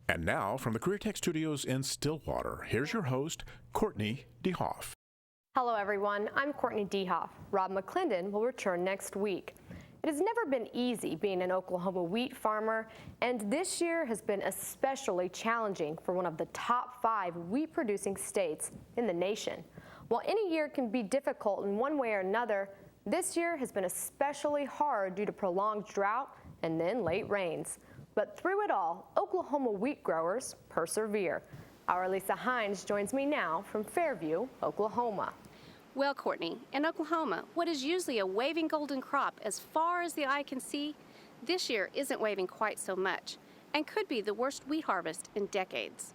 And now, from the Career Tech Studios in Stillwater, here's your host, Courtney DeHoff. Hello, everyone. I'm Courtney DeHoff. Rob McClendon will return next week. It has never been easy being an Oklahoma wheat farmer, and this year has been especially challenging for one of the top 5 wheat-producing states in the nation. While any year can be difficult in one way or another, this year has been especially hard due to prolonged drought and then late rains. But through it all, Oklahoma wheat growers persevere. Our Lisa Hines joins me now from Fairview, Oklahoma. Well, Courtney, in Oklahoma, what is usually a waving golden crop as far as the eye can see, this year isn't waving quite so much and could be the worst wheat harvest in decades.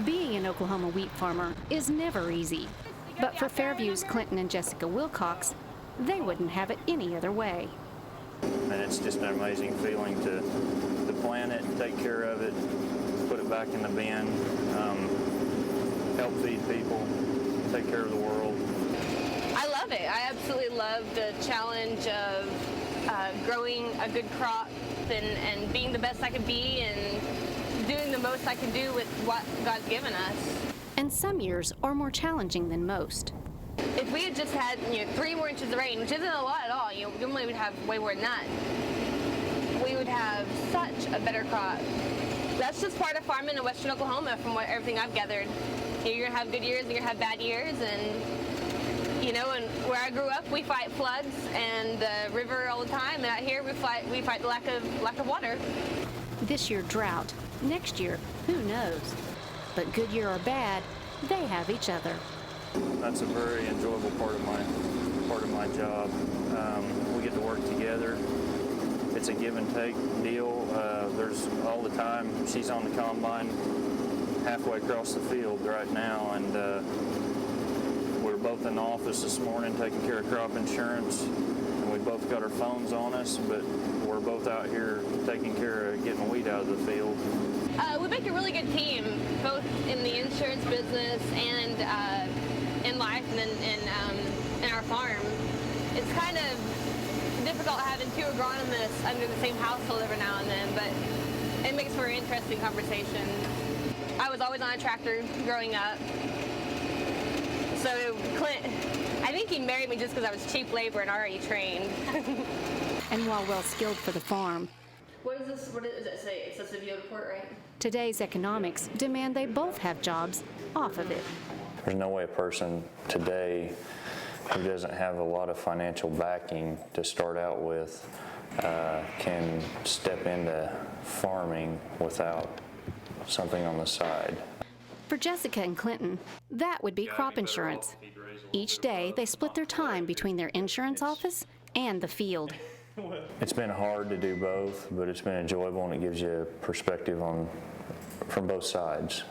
Being an Oklahoma wheat farmer is never easy, but for Fairview's Clinton and Jessica Wilcox, they wouldn't have it any other way. And it's just an amazing feeling to plant it, take care of it, put it back in the bin, help feed people, take care of the world. I love it. I absolutely love the challenge of growing a good crop and being the best I can be and doing the most I can do with what God's given us. And some years are more challenging than most. If we had just had 3 more inches of rain, which isn't a lot at all, normally we'd have way more than that, we would have such a better crop. That's just part of farming in western Oklahoma from everything I've gathered. You're going to have good years and you're going to have bad years, and and where I grew up, we fight floods and the river all the time, and out here we fight the lack of water. This year drought, next year who knows? But good year or bad, they have each other. That's a very enjoyable part of my job. We get to work together. It's a give and take deal. There's all the time. She's on the combine halfway across the field right now, and we're both in the office this morning taking care of crop insurance, and we both got our phones on us, but we're both out here taking care of getting wheat out of the field. We make a really good team, both in the insurance business and in life and in our farm. It's kind of difficult having 2 agronomists under the same household every now and then, but it makes for interesting conversations. I was always on a tractor growing up. So Clint, I think he married me just because I was cheap labor and already trained. And while well skilled for the farm, What does that say? Excessive yield report, right? today's economics demand they both have jobs off of it. There's no way a person today who doesn't have a lot of financial backing to start out with can step into farming without something on the side. For Jessica and Clinton, that would be crop insurance. Each day, they split their time between their insurance office and the field. It's been hard to do both, but it's been enjoyable, and it gives you a perspective from both sides.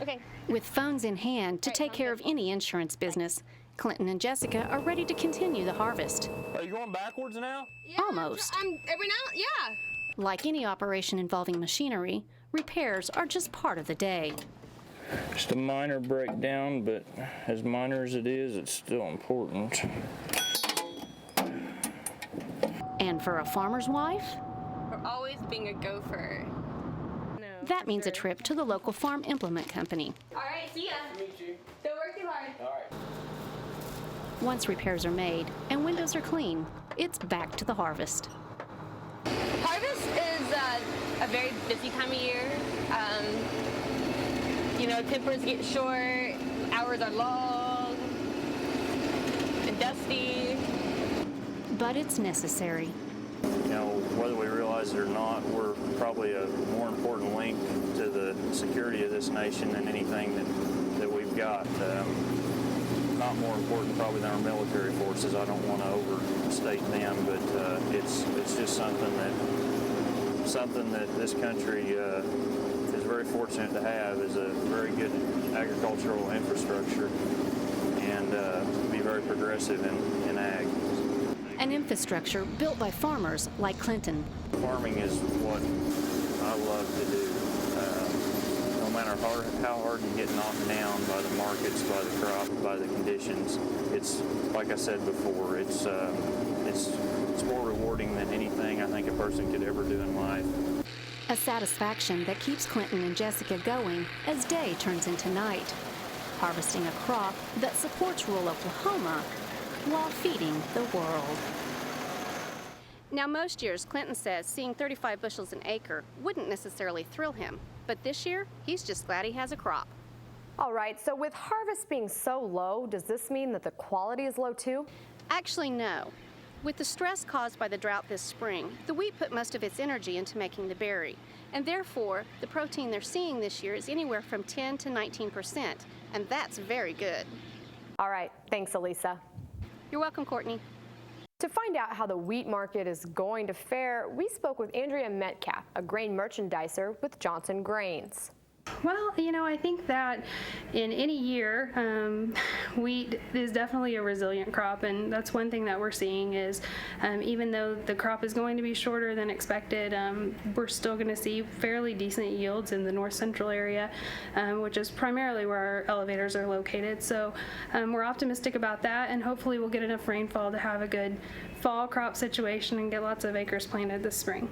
Okay. With phones in hand to take care of any insurance business, Clinton and Jessica are ready to continue the harvest. Are you going backwards now? Yeah, Almost. Every now, yeah. Like any operation involving machinery, repairs are just part of the day. Just a minor breakdown, but as minor as it is, it's still important. And for a farmer's wife, For always being a gopher. No. that means a trip to the local farm implement company. All right, see ya. Meet you. Don't work too hard. All right. Once repairs are made and windows are clean, it's back to the harvest. Harvest is a very busy time of year. Tempers get short, hours are long, and dusty. But it's necessary. Whether we realize it or not, we're probably a more important link to the security of this nation than anything that we've got. Not more important probably than our military forces. I don't want to overstate them, but it's just something that this country is very fortunate to have, is a very good agricultural infrastructure, and be very progressive in ag. An infrastructure built by farmers like Clinton. Farming is what I love to do. No matter how hard you get knocked down by the markets, by the crop, by the conditions, it's like I said before, it's it's more rewarding than anything I think a person could ever do in life. A satisfaction that keeps Clinton and Jessica going as day turns into night, harvesting a crop that supports rural Oklahoma while feeding the world. Now, most years, Clinton says seeing 35 bushels an acre wouldn't necessarily thrill him, but this year, he's just glad he has a crop. All right, so with harvest being so low, does this mean that the quality is low too? Actually, no. With the stress caused by the drought this spring, the wheat put most of its energy into making the berry, and therefore, the protein they're seeing this year is anywhere from 10 to 19%, and that's very good. All right, thanks, Elisa. You're welcome, Courtney. To find out how the wheat market is going to fare, we spoke with Andrea Metcalf, a grain merchandiser with Johnson Grains. Well, I think that in any year, wheat is definitely a resilient crop, and that's one thing that we're seeing is even though the crop is going to be shorter than expected, we're still going to see fairly decent yields in the north central area, which is primarily where our elevators are located. So we're optimistic about that, and hopefully we'll get enough rainfall to have a good fall crop situation and get lots of acres planted this spring.